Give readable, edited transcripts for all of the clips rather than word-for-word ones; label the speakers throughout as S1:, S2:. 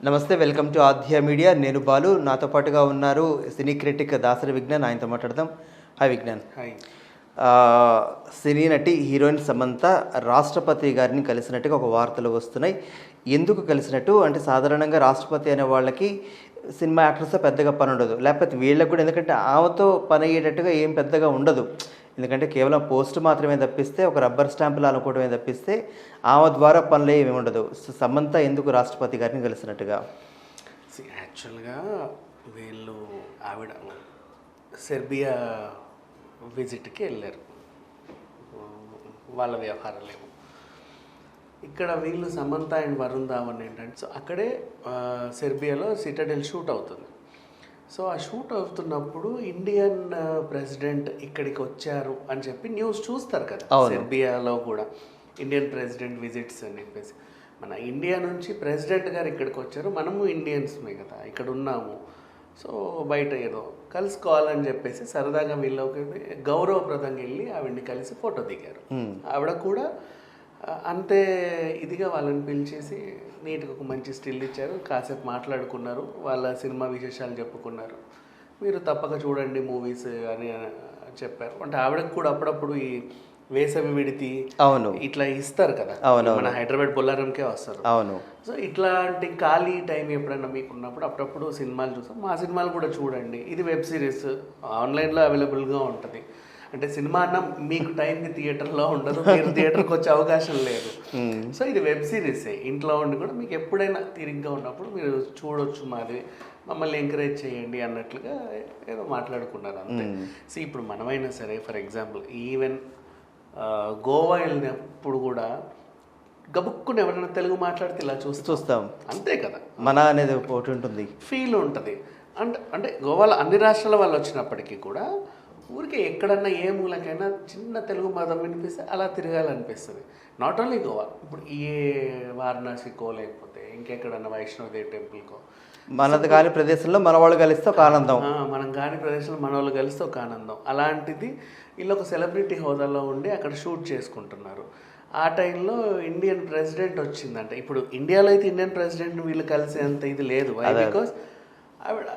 S1: నమస్తే, welcome to ఆధ్య media. నేను బాలు, నాతో పాటుగా ఉన్నారు సినీ క్రిటిక్ దాసరి విజ్ఞాన్. ఆయనతో మాట్లాడదాం. హాయ్ విజ్ఞాన్.
S2: హాయ్.
S1: సినీ నటి హీరోయిన్ సమంత రాష్ట్రపతి గారిని కలిసినట్టుగా ఒక వార్తలు వస్తున్నాయి. ఎందుకు కలిసినట్టు అంటే, సాధారణంగా రాష్ట్రపతి అనే వాళ్ళకి సినిమా యాక్టర్స్తో పెద్దగా పని ఉండదు, లేకపోతే వీళ్ళకి కూడా, ఎందుకంటే ఆమెతో పని అయ్యేటట్టుగా ఏం పెద్దగా ఉండదు. ఎందుకంటే కేవలం పోస్ట్ మాత్రమే తప్పిస్తే, ఒక రబ్బర్ స్టాంపులు అనుకోవడమే తప్పిస్తే ఆమె ద్వారా పనులు ఏమి ఉండదు. సమంత ఎందుకు రాష్ట్రపతి గారిని కలిసినట్టుగా?
S2: యాక్చువల్గా వీళ్ళు ఆవిడ సెర్బియా విజిట్కి వెళ్ళారు, వాళ్ళ వ్యవహారాలేమో. ఇక్కడ వీళ్ళు సమంత అండ్ వరుణ్ ధావన్ ఏంటంటే, సో అక్కడే సెర్బియాలో సిటడెల్ షూట్ అవుతుంది. సో ఆ షూట్ అవుతున్నప్పుడు ఇండియన్ ప్రెసిడెంట్ ఇక్కడికి వచ్చారు అని చెప్పి న్యూస్ చూస్తారు కదా. సెర్బియాలో కూడా ఇండియన్ ప్రెసిడెంట్ విజిట్స్ అని చెప్పేసి, మన ఇండియా నుంచి ప్రెసిడెంట్ గారు ఇక్కడికి వచ్చారు, మనము ఇండియన్స్మే కదా ఇక్కడ ఉన్నాము, సో బయట ఏదో కలుసుకోవాలని చెప్పేసి సరదాగా వీళ్ళకి గౌరవప్రదంగా వెళ్ళి ఆవిడ్ని కలిసి ఫోటో దిగారు. ఆవిడ కూడా అంతే ఇదిగా వాళ్ళని పిలిచేసి నీట్గా ఒక మంచి స్టిల్ ఇచ్చారు, కాసేపు మాట్లాడుకున్నారు, వాళ్ళ సినిమా విశేషాలు చెప్పుకున్నారు. మీరు తప్పక చూడండి మూవీస్ అని చెప్పారు. అంటే ఆవిడకు కూడా అప్పుడప్పుడు ఈ వేసవి విడితి
S1: అవును
S2: ఇట్లా ఇస్తారు కదా, మన హైదరాబాద్ బొల్లారంకే వస్తారు.
S1: అవును.
S2: సో ఇట్లాంటి ఖాళీ టైం ఎప్పుడైనా మీకు ఉన్నప్పుడు అప్పుడప్పుడు సినిమాలు చూస్తాం. మా సినిమాలు కూడా చూడండి, ఇది వెబ్ సిరీస్ ఆన్లైన్లో అవైలబుల్గా ఉంటుంది. అంటే సినిమా అన్న మీకు టైంకి థియేటర్లో ఉండదు, మీరు థియేటర్కి వచ్చే అవకాశం లేదు. సో ఇది వెబ్ సిరీసే, ఇంట్లో ఉండి కూడా మీకు ఎప్పుడైనా తిరిగ్గా ఉన్నప్పుడు మీరు చూడొచ్చు, మాది మమ్మల్ని ఎంకరేజ్ చేయండి అన్నట్లుగా ఏదో మాట్లాడుకున్నారు అంతే. సో ఇప్పుడు మనమైనా సరే, ఫర్ ఎగ్జాంపుల్ ఈవెన్ గోవా వెళ్ళినప్పుడు కూడా గబుక్కుని ఎవరైనా తెలుగు మాట్లాడితే ఇలా చూస్తాం అంతే కదా,
S1: మన అనేది ఒకటి ఉంటుంది,
S2: ఫీల్ ఉంటుంది. అంటే గోవాలో అన్ని రాష్ట్రాల వాళ్ళు వచ్చినప్పటికీ కూడా ఊరికే ఎక్కడన్నా ఏ మూలకైనా చిన్న తెలుగు మతం వినిపిస్తే అలా తిరగాలనిపిస్తుంది. నాట్ ఓన్లీ గోవా, ఇప్పుడు ఏ వారణాసికో లేకపోతే ఇంకెక్కడన్నా వైష్ణోదేవి టెంపుల్కో,
S1: మనది కాని ప్రదేశంలో మన వాళ్ళు కలిస్తే ఒక ఆనందం,
S2: మనం కాని ప్రదేశంలో మన వాళ్ళు కలిస్తే ఒక ఆనందం. అలాంటిది వీళ్ళు ఒక సెలబ్రిటీ హోదాలో ఉండి అక్కడ షూట్ చేసుకుంటున్నారు. ఆ టైంలో ఇండియన్ ప్రెసిడెంట్ వచ్చిందంటే, ఇప్పుడు ఇండియాలో అయితే ఇండియన్ ప్రెసిడెంట్ వీళ్ళు కలిసే అంత ఇది లేదు, బికాస్ ఆవిడ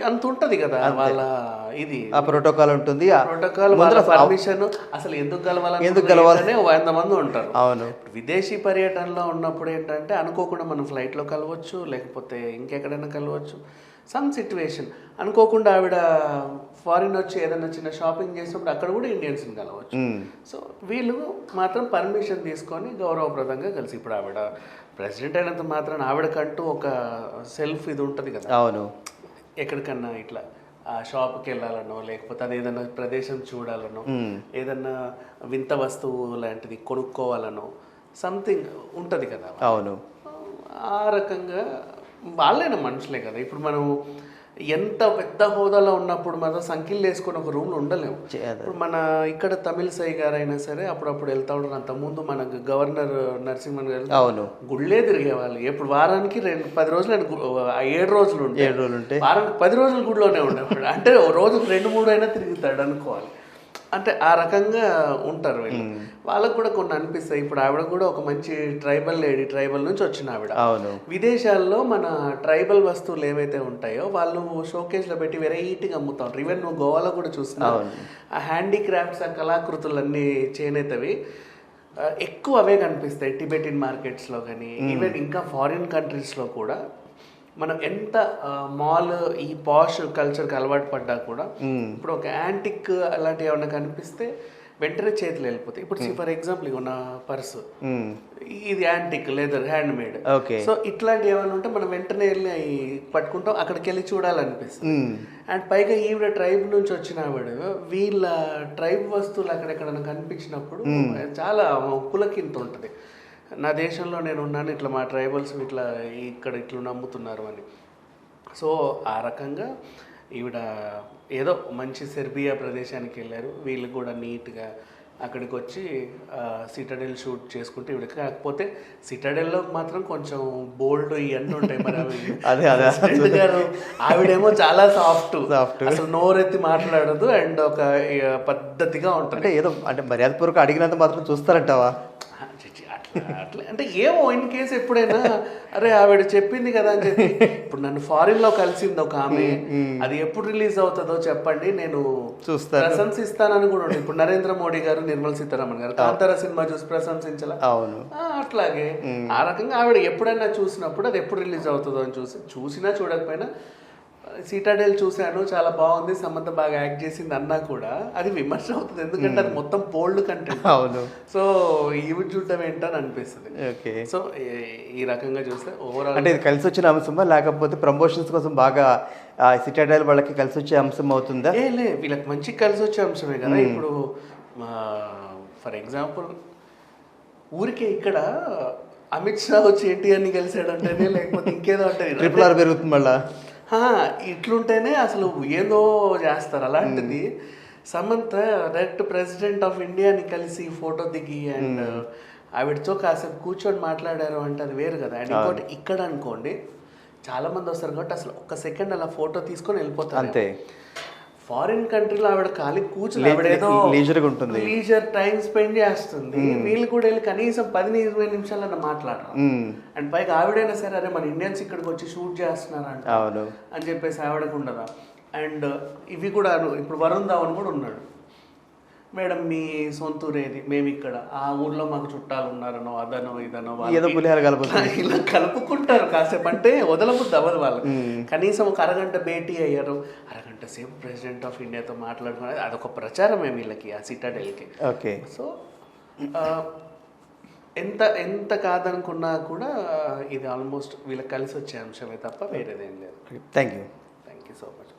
S2: అంత ఉంటుంది కదా వాళ్ళ ఇది,
S1: ఆ ప్రోటోకాల్ ఉంటుంది,
S2: ప్రోటోకాల్, పర్మిషన్, అసలు ఎందుకు కలవాలని 100 మంది ఉంటారు.
S1: అవును.
S2: విదేశీ పర్యటనలో ఉన్నప్పుడు ఏంటంటే అనుకోకుండా మనం ఫ్లైట్లో కలవచ్చు, లేకపోతే ఇంకెక్కడైనా కలవచ్చు. సమ్ సిచ్యువేషన్ అనుకోకుండా ఆవిడ ఫారిన్ వచ్చి ఏదైనా చిన్న షాపింగ్ చేసినప్పుడు అక్కడ కూడా ఇండియన్స్ని కలవచ్చు. సో వీళ్ళు మాత్రం పర్మిషన్ తీసుకొని గౌరవప్రదంగా కలిసి, ఇప్పుడు ఆవిడ ప్రెసిడెంట్ అయినంత మాత్రం ఆవిడకంటూ ఒక సెల్ఫ్ ఇది ఉంటుంది కదా.
S1: అవును.
S2: ఎక్కడికన్నా ఇట్లా ఆ షాప్కి వెళ్ళాలనో, లేకపోతే అది ఏదైనా ప్రదేశం చూడాలనో, ఏదన్నా వింత వస్తువు లాంటిది కొనుక్కోవాలనో సంథింగ్ ఉంటుంది కదా.
S1: అవును.
S2: ఆ రకంగా వాళ్ళైనా మనుషులే కదా. ఇప్పుడు మనం ఎంత పెద్ద హోదాలో ఉన్నప్పుడు మాత్రం సంఖ్యలు వేసుకొని ఒక రూమ్లో ఉండలేము. ఇప్పుడు మన ఇక్కడ తమిళసై గారైనా సరే అప్పుడప్పుడు వెళ్తా ఉంటారు. అంతకుముందు మన గవర్నర్ నరసింహన్ గారు
S1: అవును
S2: గుళ్ళే తిరిగేవాళ్ళు. ఇప్పుడు వారానికి 10 రోజులు 7 రోజులు ఉంటే వారానికి 10 రోజులు గుడిలోనే ఉండేవాడు. అంటే రోజుకు 2-3 అయినా తిరుగుతాడు అనుకోవాలి. అంటే ఆ రకంగా ఉంటారు వీళ్ళు. వాళ్ళకు కూడా కొన్ని అనిపిస్తాయి. ఇప్పుడు ఆవిడ కూడా ఒక మంచి ట్రైబల్ లేడీ, ట్రైబల్ నుంచి వచ్చిన ఆవిడ.
S1: అవును.
S2: విదేశాల్లో మన ట్రైబల్ వస్తువులు ఏవైతే ఉంటాయో వాళ్ళు షోకేస్లో పెట్టి వెరైటీగా అమ్ముతా ఉంటారు. ఈవెన్ నువ్వు గోవాలో కూడా చూస్తున్నావు, ఆ హ్యాండీక్రాఫ్ట్స్, ఆ కళాకృతులు అన్నీ చేనేతవి ఎక్కువ అవే కనిపిస్తాయి టిబెటిన్ మార్కెట్స్లో కానీ, ఈవెన్ ఇంకా ఫారిన్ కంట్రీస్లో కూడా. మనం ఎంత మాల్ ఈ పాష్ కల్చర్కి అలవాటు పడ్డా కూడా ఇప్పుడు ఒక యాంటిక్ అలాంటివి ఏమన్నా కనిపిస్తే వెంటనే చేతులు వెళ్ళిపోతాయి. ఇప్పుడు ఫర్ ఎగ్జాంపుల్ ఇక నా పర్సు, ఇది antique leather hand made. So ఇట్లాంటివి ఏమైనా ఉంటే మనం వెంటనే వెళ్ళి పట్టుకుంటాం, అక్కడికి వెళ్ళి చూడాలనిపిస్తుంది. అండ్ పైగా ఈవిడ ట్రైబ్ నుంచి వచ్చిన ఆవిడ వీళ్ళ ట్రైబ్ వస్తువులు అక్కడెక్కడైనా కనిపించినప్పుడు చాలా పులకింత ఉంటుంది. నా దేశంలో నేను ఉన్నాను, ఇట్లా మా ట్రైబల్స్ ఇట్లా ఇక్కడ ఇట్లా నమ్ముతున్నారు అని. సో ఆ రకంగా ఈవిడ ఏదో మంచి సెర్బియా ప్రదేశానికి వెళ్ళారు. వీళ్ళు కూడా నీట్గా అక్కడికి వచ్చి సిటడెల్ షూట్ చేసుకుంటే ఈవిడ, కాకపోతే సిటడెల్లో మాత్రం కొంచెం బోల్డ్ ఇవన్నీ ఉంటాయి. మరి గారు ఆవిడేమో చాలా సాఫ్ట్, అసలు నోరెత్తి మాట్లాడదు అండ్ ఒక పద్ధతిగా ఉంటుంది.
S1: ఏదో అంటే మర్యాదపూర్వక అడిగినంత మాత్రం చూస్తారంటావా?
S2: అట్లా అంటే ఏమో ఇన్ కేసు ఎప్పుడైనా అరే ఆవిడ చెప్పింది కదా అని చెప్పి ఇప్పుడు నన్ను ఫారిన్ లో కలిసింది ఒక ఆమె, అది ఎప్పుడు రిలీజ్ అవుతుందో చెప్పండి నేను
S1: చూస్తాను,
S2: ప్రశంసిస్తానని కూడా ఉంది. ఇప్పుడు నరేంద్ర మోడీ గారు, నిర్మలా సీతారామన్ గారు కాంతార సినిమా చూసి ప్రశంసించాల.
S1: అవును,
S2: అట్లాగే ఆ రకంగా ఆవిడ ఎప్పుడైనా చూసినప్పుడు అది ఎప్పుడు రిలీజ్ అవుతుందో అని చూసినా చూడకపోయినా సీటాడేల్ చూశాను, చాలా బాగుంది, సమంత బాగా యాక్ట్ చేసింది అన్నా కూడా అది విమర్శ అవుతుంది, ఎందుకంటే అది మొత్తం బోల్డ్ కంటెంట్.
S1: అవును.
S2: సో ఇవి చూడటం ఏంటని అనిపిస్తుంది.
S1: ఓకే.
S2: సో ఈ రకంగా చూస్తే ఓవరాల్
S1: అంటే ఇది కలిసి వచ్చిన అంశమా, లేకపోతే ప్రమోషన్స్ కోసం బాగా సిటాడైల్ వాళ్ళకి కలిసి వచ్చే అంశం అవుతుందా?
S2: లే వీళ్ళకి మంచి కలిసి వచ్చే అంశమే కదా. ఇప్పుడు ఫర్ ఎగ్జాంపుల్ ఊరికే ఇక్కడ అమిత్ షా వచ్చి ఎన్టీఆర్ని కలిసాడు అంటేనే, లేకపోతే ఇంకేదో అంటే
S1: ట్రిపుల్ ఆర్ పెరుగుతుంది మళ్ళా,
S2: ఇట్లుంటేనే అసలు ఏదో చేస్తారు. అలాంటిది సమంత డైరెక్ట్ ప్రెసిడెంట్ ఆఫ్ ఇండియాని కలిసి ఫోటో దిగి అండ్ ఆవిడతో కాసేపు కూర్చొని మాట్లాడారు అంటే అది వేరు కదా. అండ్ ఇంకోటి ఇక్కడ అనుకోండి చాలా మంది వస్తారు కాబట్టి అసలు ఒక్క సెకండ్ అలా ఫోటో తీసుకొని వెళ్ళిపోతారు
S1: అంతే.
S2: ఫారిన్ కంట్రీలో ఆవిడ ఖాళీ కూర్చుని
S1: ఉంటుంది,
S2: లీజర్ టైం స్పెండ్ చేస్తుంది. వీళ్ళు కూడా వెళ్ళి కనీసం 10-20 నిమిషాలన్నా మాట్లాడరు. అండ్ పైగా ఆవిడైనా సరే అరే మన ఇండియన్స్ ఇక్కడికి వచ్చి షూట్ చేస్తున్నారంట అని చెప్పేసి ఆవిడకు ఉండదా. అండ్ ఇవి కూడా ఇప్పుడు వరుణ్ ధావన్ కూడా ఉన్నాడు, మేడం మీ సొంతూరు ఏది, మేము ఇక్కడ ఆ ఊర్లో మాకు చుట్టాలు ఉన్నారనో అదనో ఇదనో ఇలా కలుపుకుంటారు కాసేపు. అంటే వదలబుద్ది అవ్వదు వాళ్ళు. కనీసం ఒక అరగంట భేటీ అయ్యారు, అరగంట సేపు ప్రెసిడెంట్ ఆఫ్ ఇండియాతో మాట్లాడుకునేది అదొక ప్రచారమే వీళ్ళకి ఆ సిటాడెల్కి.
S1: ఓకే.
S2: సో ఎంత కాదనుకున్నా కూడా ఇది ఆల్మోస్ట్ వీళ్ళకి కలిసి వచ్చే అంశమే తప్ప వేరేదేం లేదు.
S1: Thank you
S2: so much.